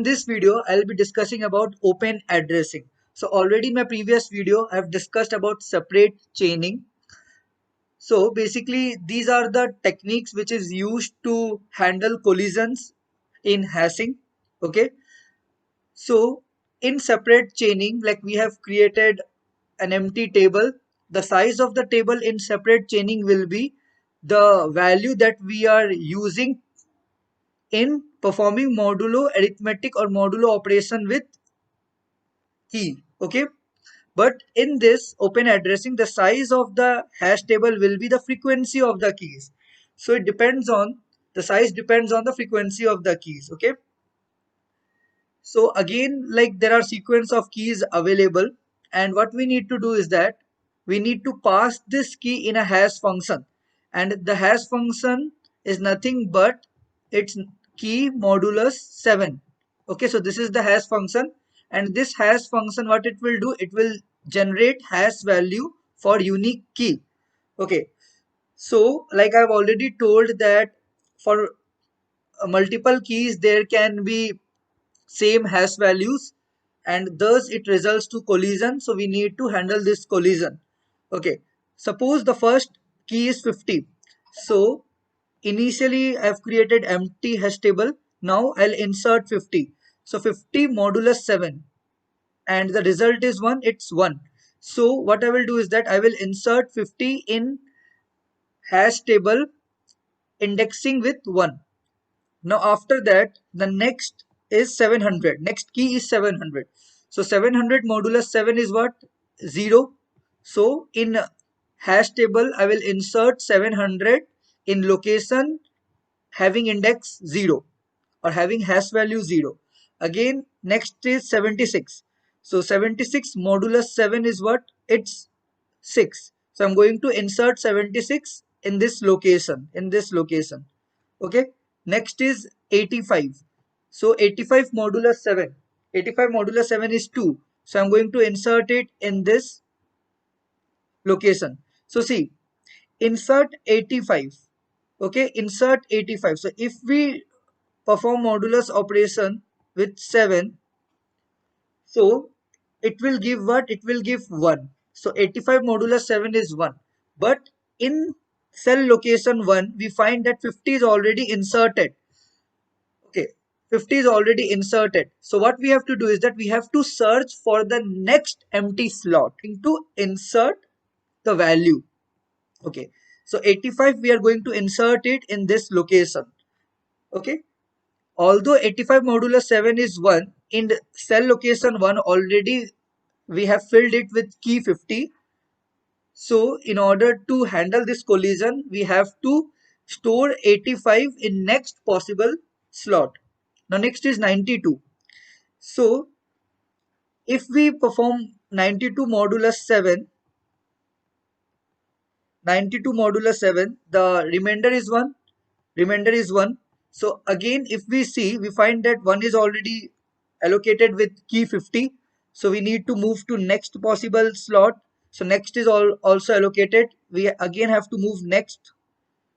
this video, I'll be discussing about open addressing. So already in my previous video, I've discussed about separate chaining. So basically, these are the techniques which is used to handle collisions in hashing. Okay. So in separate chaining, like we have created an empty table. The size of the table in separate chaining will be the value that we are using in performing modulo arithmetic or modulo operation with key. Okay, but in this open addressing, the size of the hash table will be the frequency of the keys. So it depends on the size, depends on the frequency of the keys. Okay, so again, like there are sequence of keys available, and what we need to do is that we need to pass this key in a hash function, and the hash function is nothing but its key modulus 7. Okay, so this is the hash function, and this hash function, what it will do, it will generate hash value for unique key. Okay, so like I've already told that for multiple keys there can be same hash values, and thus it results to collision, so we need to handle this collision. Okay, suppose the first key is 50. So initially I've created empty hash table. Now I'll insert 50. So 50 modulus 7, and the result is 1. It's 1. So what I will do is that I will insert 50 in hash table indexing with 1. Now after that, the next is 700. Next key is 700. So 700 modulus 7 is what? 0. So in hash table, I will insert 700 in location having index 0 or having hash value 0. Again, next is 76. So 76 modulus 7 is what? It's 6. So I'm going to insert 76 in this location. Okay, next is 85. So 85 modulus 7. 85 modulus 7 is 2. So I'm going to insert it in this location. So see, insert 85. Okay, insert 85. So if we perform modulus operation with 7, so it will give what? It will give 1. So 85 modulus 7 is 1. But in cell location 1, we find that 50 is already inserted. Okay, 50 is already inserted. So what we have to do is that we have to search for the next empty slot to insert the value. Okay, so 85 we are going to insert it in this location. Okay, although 85 modulus 7 is 1, in the cell location 1 already we have filled it with key 50. So in order to handle this collision, we have to store 85 in next possible slot. Now next is 92. So if we perform 92 modulus 7, 92 modulus 7, the remainder is 1. Remainder is 1. So again, if we see, we find that 1 is already allocated with key 50. So we need to move to next possible slot. So next is also allocated. We again have to move next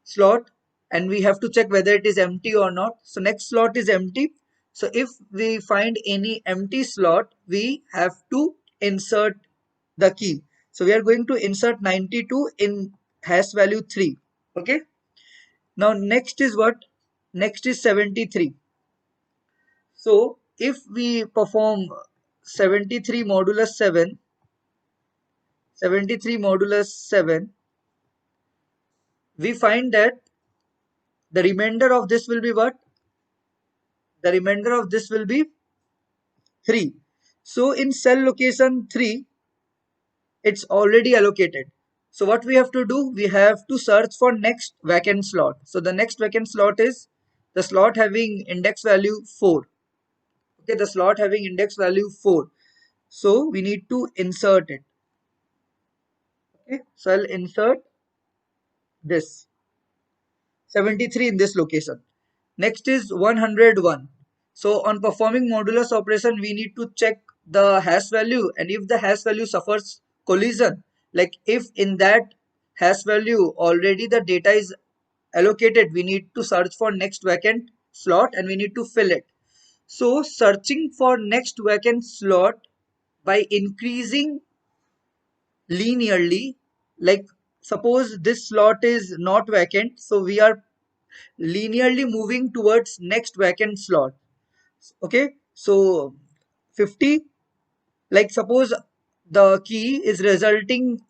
slot, and we have to check whether it is empty or not. So next slot is empty. So if we find any empty slot, we have to insert the key. So we are going to insert 92 in hash value 3. Okay, now next is what? Next is 73. So if we perform 73 modulus 7, 73 modulus 7, we find that the remainder of this will be what? The remainder of this will be 3. So in cell location 3, it's already allocated. So what we have to do? We have to search for next vacant slot. So the next vacant slot is the slot having index value 4. Okay, the slot having index value 4. So we need to insert it. Okay, so I'll insert this 73 in this location. Next is 101. So on performing modulus operation, we need to check the hash value, and if the hash value suffers collision, like if in that hash value already the data is allocated, we need to search for next vacant slot and we need to fill it. So searching for next vacant slot by increasing linearly, like suppose this slot is not vacant, so we are linearly moving towards next vacant slot. Okay, so 50, like suppose the key is resulting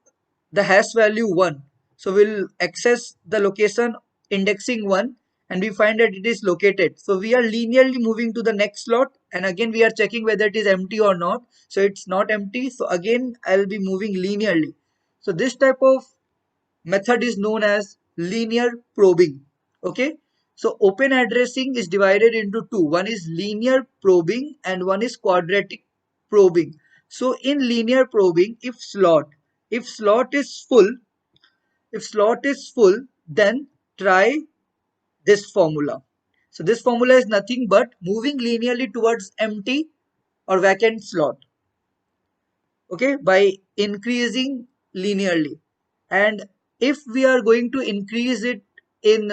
the hash value 1, so we'll access the location indexing 1 and we find that it is located, so we are linearly moving to the next slot and again we are checking whether it is empty or not, so it's not empty, so again I'll be moving linearly. So this type of method is known as linear probing. Okay, so open addressing is divided into two. One is linear probing and one is quadratic probing. So in linear probing, if slot is full, then try this formula. So this formula is nothing but moving linearly towards empty or vacant slot, okay, by increasing linearly. And if we are going to increase it in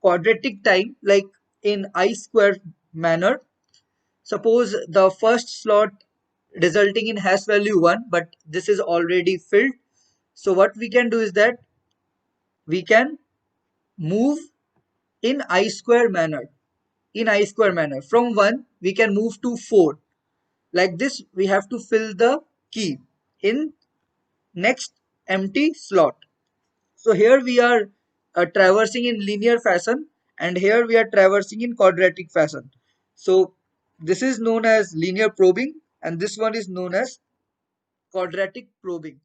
quadratic time, like in I square manner, suppose the first slot resulting in hash value 1, but this is already filled, so what we can do is that we can move in I square manner. In I square manner, from 1 we can move to 4. Like this we have to fill the key in next empty slot. So here we are traversing in linear fashion and here we are traversing in quadratic fashion. So this is known as linear probing and this one is known as quadratic probing.